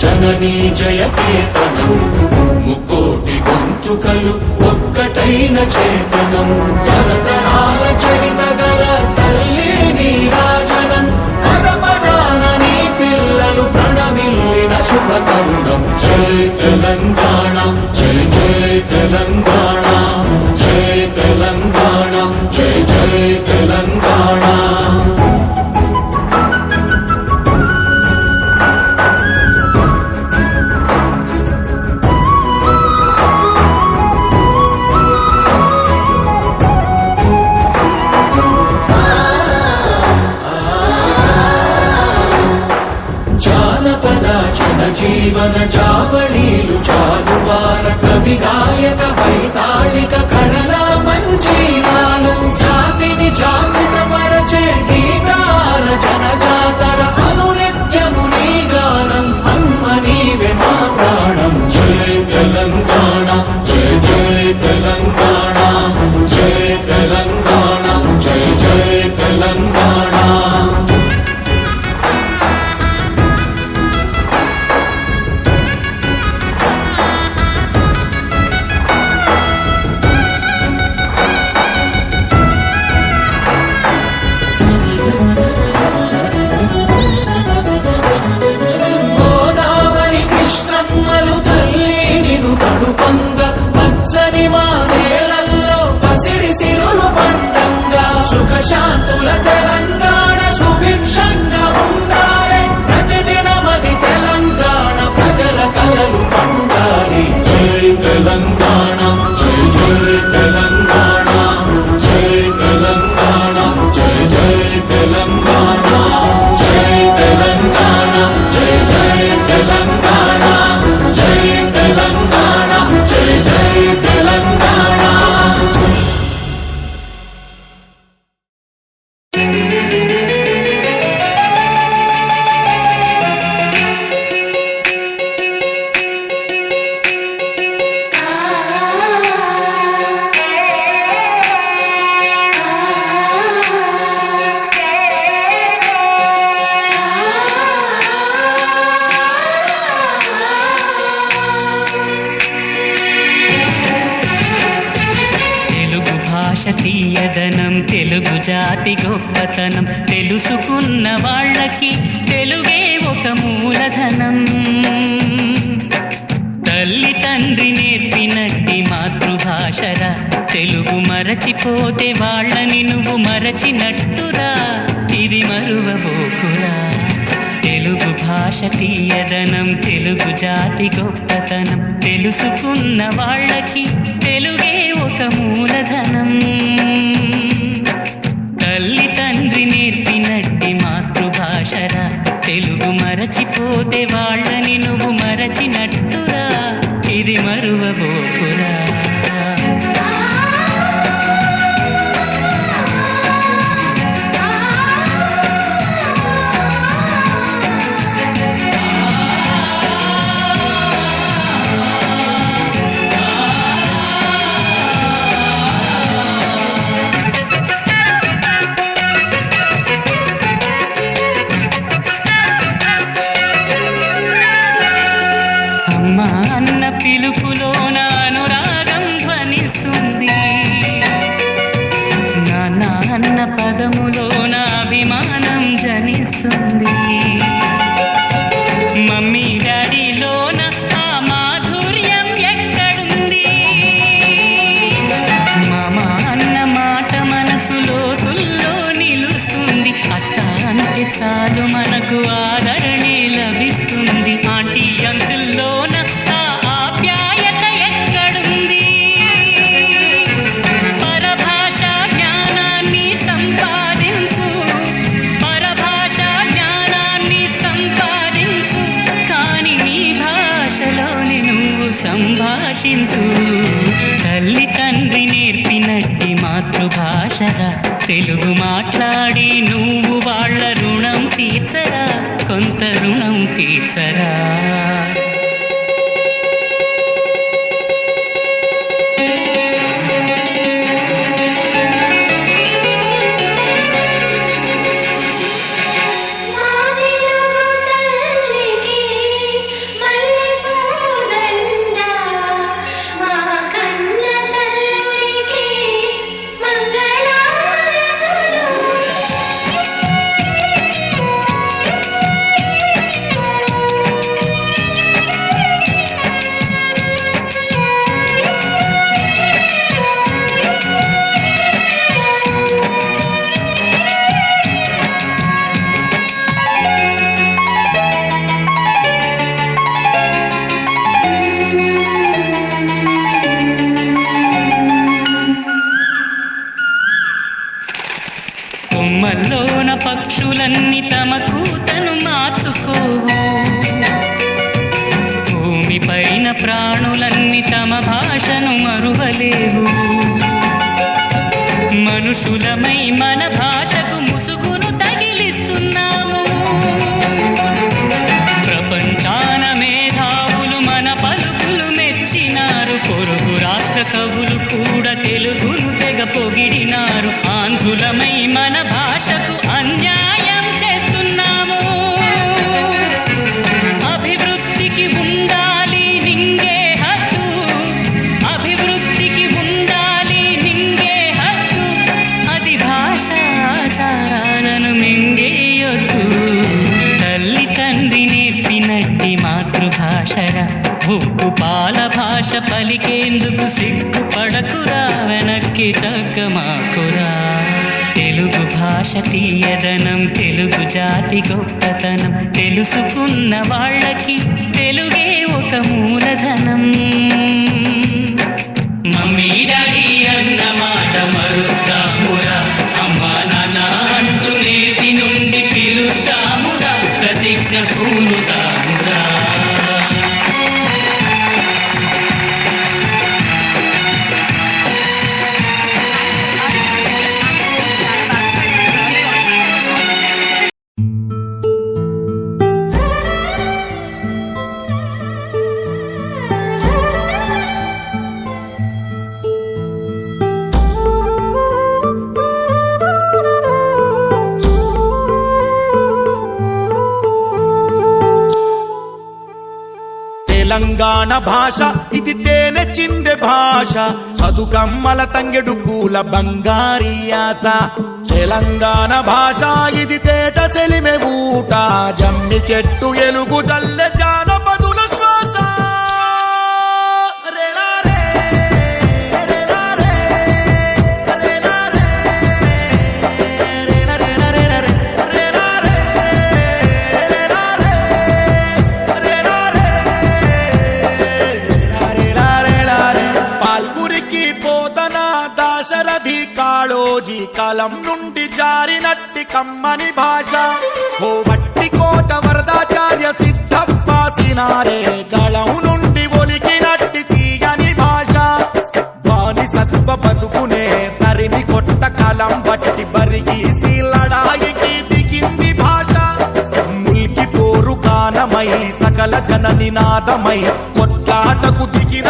జననీ జయకేతనం ముక్కోటి గొంతుకలు ఒక్కటైన చేతనం తరతరాల చరిత గల తల్లి నీరాజనం పద పదాన నీ పిల్లలు ప్రణమిల్లిన శుభ తరుణం జై తెలంగాణ జై జై తెలంగాణ జై తెలంగాణ జై జై తెలంగాణ జీవన జావళీలు జాలువార కవి గాయక వైతాళిక కళల మంజీరాలు జాతిని జాగృత పరచే గీతాల జనజాతర అనునిత్యము నీ గానం అమ్మ నీవే మా ప్రాణం జై తెలంగాణ జై జై తెలంగాణ జై తెలంగాణ జై జై తెలంగాణ శాంతుల తెలంగాణ సుభిక్షంగా ఉండాలి ప్రతిదినమది తెలంగాణ ప్రజల కలలు పండాలి జై తెలంగాణ జై జై తెలంగాణ జై తెలంగాణ జై జై తెలంగాణ జై తెలంగాణ జై జై తెలంగాణ జై తెలంగాణ జై జై తెలంగాణ తీయదనం తెలుగు జాతి గొప్పతనం తెలుసుకున్న వాళ్ళకి తెలుగే ఒక మూలధనం తల్లి తండ్రి నేర్పినట్టి మాతృభాషరా తెలుగు మరచిపోతే వాళ్ళని నువ్వు మరచినట్టురా ఇది మరువబోకురా తెలుగు భాష తీయదనం తెలుగు జాతి గొప్పతనం తెలుసుకున్న వాళ్ళకి తెలుగే ఒక మూలధనం తల్లి తండ్రి నేర్పినట్టి మాతృభాషరా తెలుగు మరచిపోతే వాళ్ళని నువ్వు మరచినట్టురా ఇది మరువబోకురా అన్న పిలుపులోన అనురాగం ధ్వనిస్తుంది నాన్న అన్న పదములోన అభిమానం జనిస్తుంది మమ్మీ డాడీలోన ఆ మాధుర్యం ఎక్కడుంది మామ అన్న మాట మనసులో తుల్లో నిలుస్తుంది అత్త అంటే చాలు మనకు ఆదరణే లభిస్తుంది ఆంటీ అంకుల్లోన సంభాషించు తల్లి తండ్రి నేర్పినట్టి మాతృభాషరా తెలుగు మాట్లాడి నువ్వు వాళ్ళ రుణం తీర్చరా కొంత రుణం తీర్చరా మనుషులమై మన భాషకు ముసుగును తగిలిస్తున్నాము. ప్రపంచాన మేధావులు మన పలుకులు మెచ్చినారు. పొరుగు రాష్ట్ర కవులు కూడా తెలుగును తెగ పొగిడినారు. ఆంధ్రులమై మన భాషకు అన్యాయం చేస్తున్నాము. అభివృద్ధికి ఉండాలి నింగే హద్దు, అభివృద్ధికి ఉండాలి నింగే హద్దు. అది భాషాచారాలను మింగేయొద్దు. తల్లి తండ్రి నేర్పినట్టి మాతృభాషరా. ఉప్పు పాల భాష పలికేందుకు సిగ్గుపడకురా, వెనక్కి తగ్గమాకురా. తెలుగు భాష తీయదనం, తెలుగు జాతి గొప్పతనం తెలుసుకున్న వాళ్ళకి తెలుగే ఒక మూలధనం. మమ్మీ డాడీ అన్న మాట మరుద్దామురా, అమ్మా నాన్న అంటూ నేటి నుండి పిలుద్దామురా, ప్రతిజ్ఞ పూనుదామురా. తెలంగాణ భాష ఇది తేనె చిందె భాష, బతుకమ్మల తంగెడు పూల బంగారి ఆశ. తెలంగాణ భాష ఇది తేట సెలిమె ఊట, జమ్మి చెట్టు ఎలుగు జల్లె జానపదుల శ్వాస. కాళోజీ కాలం నుండి జారినట్టి కమ్మని భాష. ఓ వట్టి కోట వరదాచార్య సిద్ధపాసినారే గళం నుండి ఒలికినట్టి తీయని భాష. వాని సత్వ బతుకునే తరిమి కొట్ట కలం బట్టి బరిగి లడాయికి దిగింది భాష. ముల్కి పోరు గానమై సకల జన నినాదమై కొట్లాటకు దిగిన